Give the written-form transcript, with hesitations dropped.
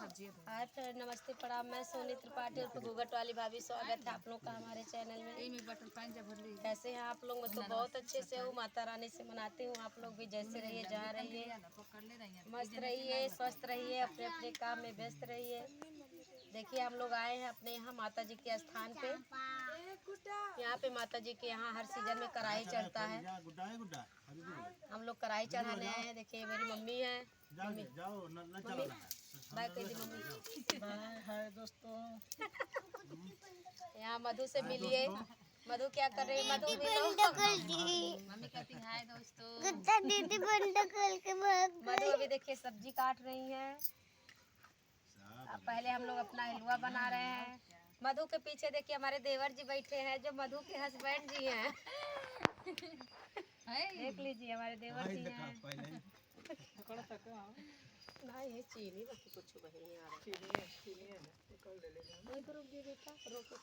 Hi friend, नमस्ते प्रणाम। मैं सोनी त्रिपाठी और घूघट वाली भाभी, स्वागत है आप लोग का हमारे चैनल में। कैसे हैं आप लोग? मैं तो बहुत अच्छे से हूँ, माता रानी से मनाती हूँ। आप लोग भी जैसे रहिए, जहाँ रहिए, मस्त रहिए, स्वस्थ रहिए, अपने अपने काम में व्यस्त रहिए। देखिए, हम लोग आए हैं अपने यहाँ माता जी के स्थान पे। यहाँ पे माता जी के यहाँ हर सीजन में कढ़ाई चढ़ता है। हम लोग कढ़ाई चढ़ाने आए हैं। देखिए, मेरी मम्मी है। मम्मी बाय कह दी मम्मी। हाय दोस्तों। यहाँ मधु से मिलिए। मधु क्या कर रही है? मधु मिलो। मम्मी कहती हाय दोस्तों। दीदी बंद खोल के भाग मधु अभी देखिए सब्जी काट रही है। अब पहले हम लोग अपना हलवा बना रहे हैं। मधु के पीछे देखिए हमारे देवर जी बैठे हैं, जो मधु के हस्बैंड जी हैं। देख लीजिए, हमारे देवर जी हैं। ना ये चीनी बाकी कुछ बही नहीं आ रहा। चीनी है, निकल ले लेना। नहीं तो रुक बेटा, रोको।